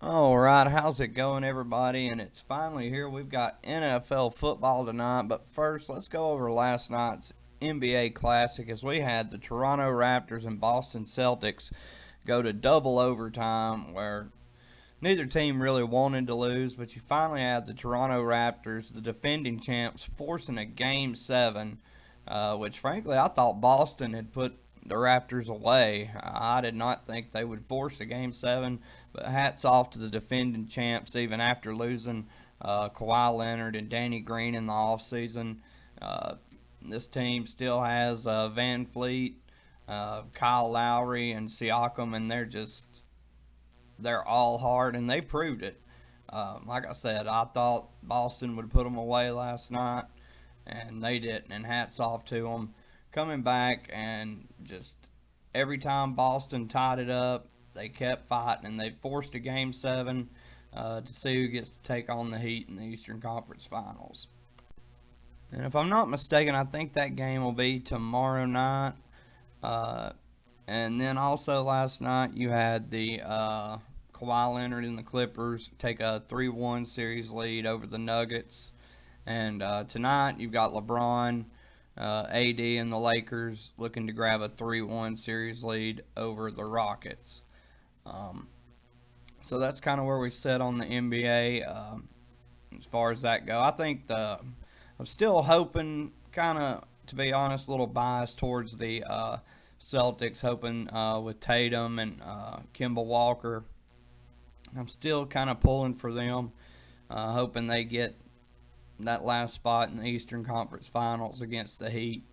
All right, how's it going, everybody? And it's finally here. We've got NFL football tonight, but first, let's go over last night's NBA Classic as we had the Toronto Raptors and Boston Celtics go to double overtime, where neither team really wanted to lose, but you finally had the Toronto Raptors, the defending champs, forcing a game 7, which frankly I thought Boston had put the Raptors away. I did not think they would force a game 7, but hats off to the defending champs even after losing Kawhi Leonard and Danny Green in the offseason. Uh, this team still has Van Fleet, Kyle Lowry, and Siakam, and they're all hard, and they proved it. Like I said, I thought Boston would put them away last night, and they didn't. And hats off to them coming back and just every time Boston tied it up, they kept fighting, and they forced a game 7 to see who gets to take on the Heat in the Eastern Conference Finals. And if I'm not mistaken, I think that game will be tomorrow night. Uh, And then also last night you had the Kawhi Leonard and the Clippers take a 3-1 series lead over the Nuggets. And tonight you've got LeBron, AD, and the Lakers looking to grab a 3-1 series lead over the Rockets. Um, so that's kind of where we sit on the NBA as far as that go. I'm still hoping, kind of to be honest, a little biased towards the Celtics, hoping with Tatum and Kemba Walker. I'm still kind of pulling for them, hoping they get that last spot in the Eastern Conference Finals against the Heat.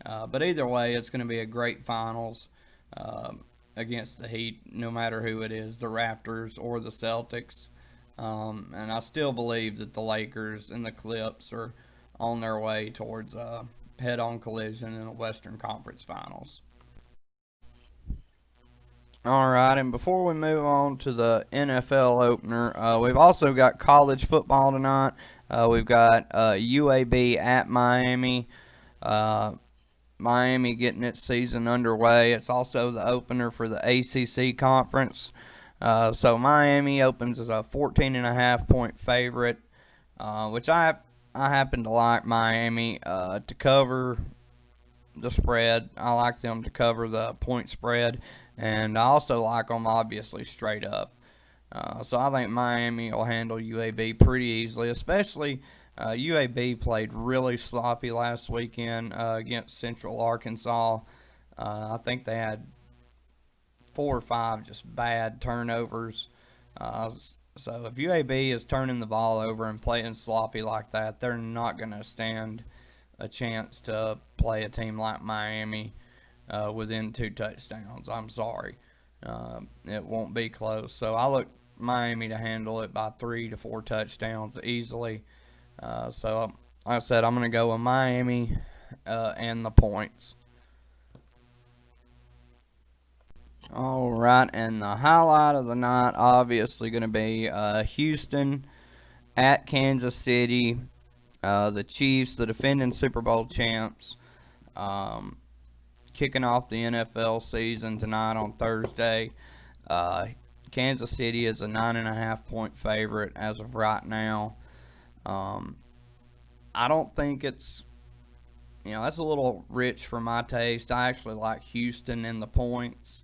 But either way, it's going to be a great finals uh, against the Heat, no matter who it is, the Raptors or the Celtics. And I still believe that the Lakers and the Clips are on their way towards a head-on collision in the Western Conference Finals. All right, and before we move on to the NFL opener, we've also got college football tonight. We've got UAB at Miami. Uh, Miami getting its season underway. It's also the opener for the ACC conference. So Miami opens as a 14.5 point favorite, which I happen to like Miami to cover the spread. I like them to cover the point spread, and I also like them obviously straight up. So I think Miami will handle UAB pretty easily, especially UAB played really sloppy last weekend against Central Arkansas. I think they had 4 or 5 just bad turnovers. So if UAB is turning the ball over and playing sloppy like that, they're not going to stand a chance to play a team like Miami within 2 touchdowns. I'm sorry. It won't be close. So I look Miami to handle it by 3 to 4 touchdowns easily. So, like I said, I'm going to go with Miami and the points. All right, and the highlight of the night obviously going to be Houston at Kansas City. The Chiefs, the defending Super Bowl champs, um, kicking off the NFL season tonight on Thursday. Uh, Kansas City is a 9.5 point favorite as of right now. Um, I don't think that's a little rich for my taste. I actually like Houston in the points,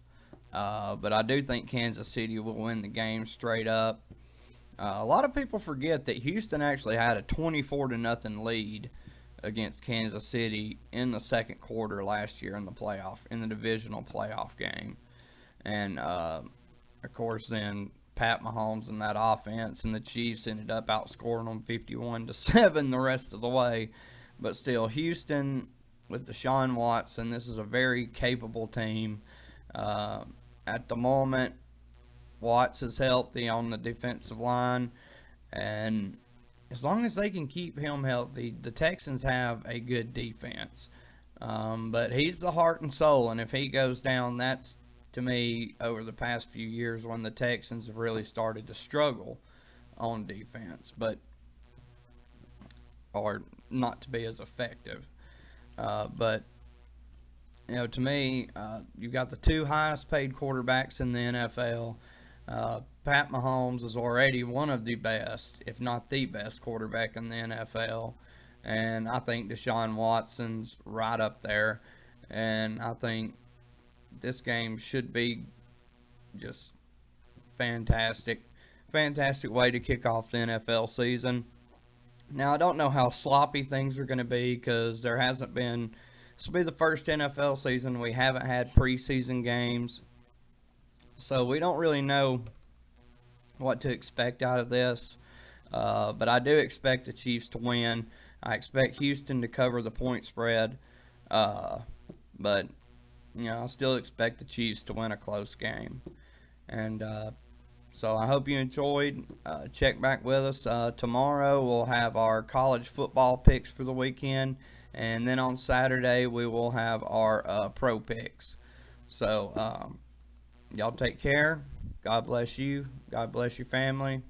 but I do think Kansas City will win the game straight up. A lot of people forget that Houston actually had a 24 to nothing lead against Kansas City in the second quarter last year in the divisional playoff game, and of course then Pat Mahomes and that offense and the Chiefs ended up outscoring them 51-7 the rest of the way. But still, Houston with Deshaun Watson, this is a very capable team. Uh, at the moment, Watts is healthy on the defensive line, and as long as they can keep him healthy, the Texans have a good defense. But he's the heart and soul, and if he goes down, that's to me over the past few years when the Texans have really started to struggle on defense, but or not to be as effective. But to me, you've got the two highest paid quarterbacks in the NFL. Pat Mahomes is already one of the best, if not the best, quarterback in the NFL. And I think Deshaun Watson's right up there. And I think this game should be just fantastic. Fantastic way to kick off the NFL season. Now, I don't know how sloppy things are going to be because there hasn't been. This will be the first NFL season we haven't had preseason games. So we don't really know what to expect out of this. But I do expect the Chiefs to win. I expect Houston to cover the point spread. Uh, but, I still expect the Chiefs to win a close game. And so I hope you enjoyed. Check back with us. Tomorrow we'll have our college football picks for the weekend. And then on Saturday we will have our pro picks. So y'all take care. God bless you. God bless your family.